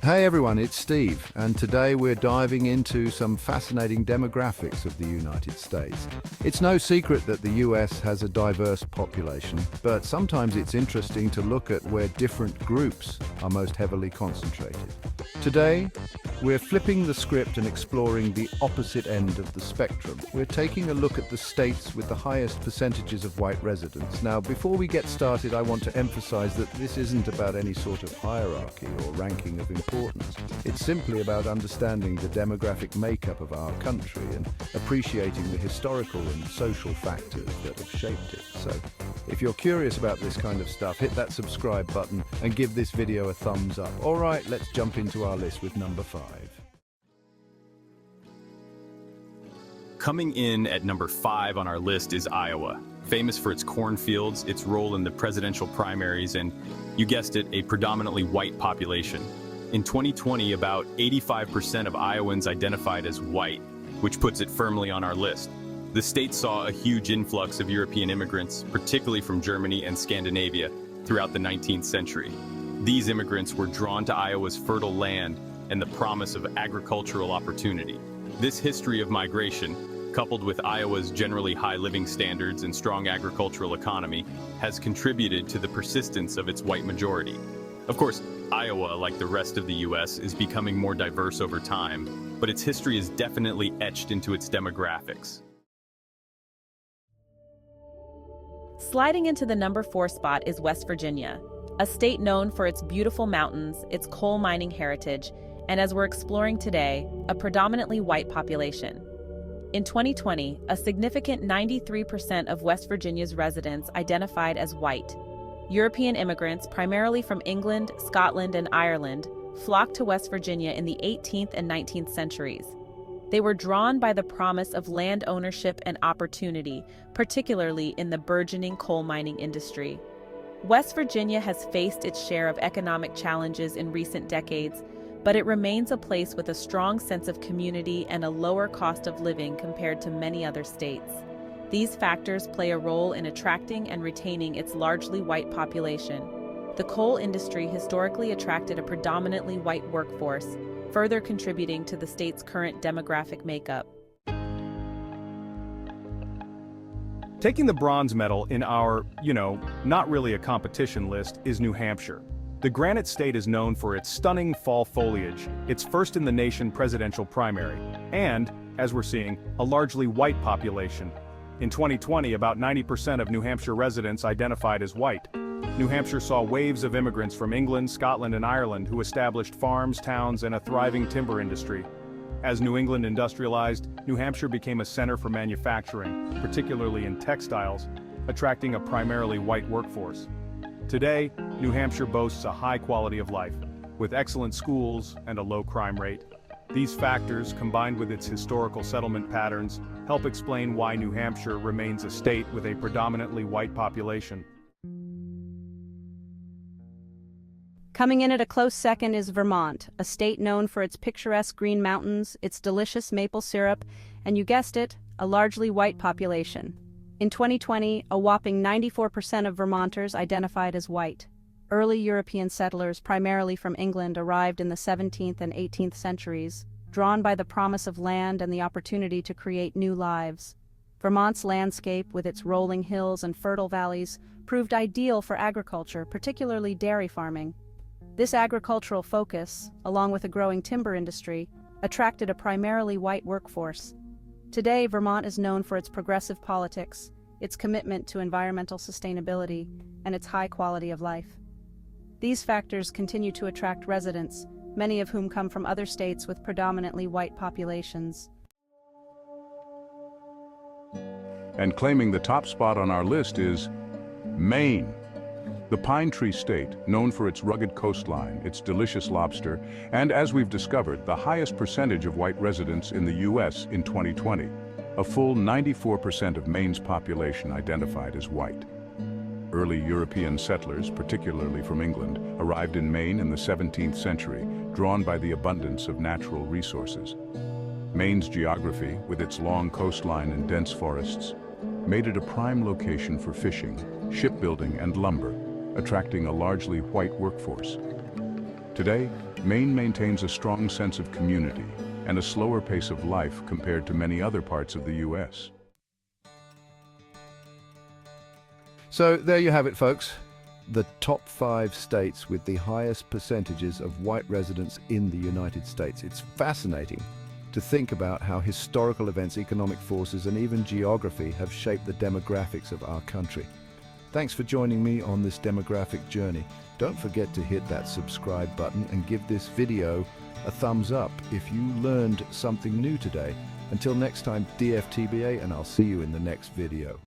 Hey everyone, it's Steve, and today we're diving into some fascinating demographics of the United States. It's no secret that the US has a diverse population, but sometimes it's interesting to look at where different groups are most heavily concentrated. Today, we're flipping the script and exploring the opposite end of the spectrum. We're taking a look at the states with the highest percentages of white residents. Now, before we get started, I want to emphasize that this isn't about any sort of hierarchy or ranking of importance. It's simply about understanding the demographic makeup of our country and appreciating the historical and social factors that have shaped it. So, if you're curious about this kind of stuff, hit that subscribe button and give this video a thumbs up. All right, let's jump into our list with number 5. Coming in at number 5 on our list is Iowa, famous for its cornfields, its role in the presidential primaries, and, you guessed it, a predominantly white population. In 2020, about 85% of Iowans identified as white, which puts it firmly on our list. The state saw a huge influx of European immigrants, particularly from Germany and Scandinavia, throughout the 19th century. These immigrants were drawn to Iowa's fertile land and the promise of agricultural opportunity. This history of migration, coupled with Iowa's generally high living standards and strong agricultural economy, has contributed to the persistence of its white majority. Of course, Iowa, like the rest of the U.S., is becoming more diverse over time, but its history is definitely etched into its demographics. Sliding into the number 4 spot is West Virginia, a state known for its beautiful mountains, its coal mining heritage, and as we're exploring today, a predominantly white population. In 2020, a significant 93% of West Virginia's residents identified as white. European immigrants, primarily from England, Scotland, and Ireland, flocked to West Virginia in the 18th and 19th centuries. They were drawn by the promise of land ownership and opportunity, particularly in the burgeoning coal mining industry. West Virginia has faced its share of economic challenges in recent decades, but it remains a place with a strong sense of community and a lower cost of living compared to many other states. These factors play a role in attracting and retaining its largely white population. The coal industry historically attracted a predominantly white workforce, further contributing to the state's current demographic makeup. Taking the bronze medal in our, not really a competition list is New Hampshire. The Granite State is known for its stunning fall foliage, its first-in-the-nation presidential primary, and, as we're seeing, a largely white population. In 2020, about 90% of New Hampshire residents identified as white. New Hampshire saw waves of immigrants from England, Scotland, and Ireland who established farms, towns, and a thriving timber industry. As New England industrialized, New Hampshire became a center for manufacturing, particularly in textiles, attracting a primarily white workforce. Today, New Hampshire boasts a high quality of life, with excellent schools and a low crime rate. These factors, combined with its historical settlement patterns, help explain why New Hampshire remains a state with a predominantly white population. Coming in at a close second is Vermont, a state known for its picturesque green mountains, its delicious maple syrup, and you guessed it, a largely white population. In 2020, a whopping 94% of Vermonters identified as white. Early European settlers, primarily from England, arrived in the 17th and 18th centuries, drawn by the promise of land and the opportunity to create new lives. Vermont's landscape, with its rolling hills and fertile valleys, proved ideal for agriculture, particularly dairy farming. This agricultural focus, along with a growing timber industry, attracted a primarily white workforce. Today, Vermont is known for its progressive politics, its commitment to environmental sustainability, and its high quality of life. These factors continue to attract residents, many of whom come from other states with predominantly white populations. And claiming the top spot on our list is Maine. The Pine Tree State, known for its rugged coastline, its delicious lobster, and as we've discovered, the highest percentage of white residents in the U.S. in 2020. A full 94% of Maine's population identified as white. Early European settlers, particularly from England, arrived in Maine in the 17th century, drawn by the abundance of natural resources. Maine's geography, with its long coastline and dense forests, made it a prime location for fishing, shipbuilding, and lumber, attracting a largely white workforce. Today, Maine maintains a strong sense of community and a slower pace of life compared to many other parts of the U.S. So there you have it, folks. The top 5 states with the highest percentages of white residents in the United States. It's fascinating to think about how historical events, economic forces, and even geography have shaped the demographics of our country. Thanks for joining me on this demographic journey. Don't forget to hit that subscribe button and give this video a thumbs up if you learned something new today. Until next time, DFTBA, and I'll see you in the next video.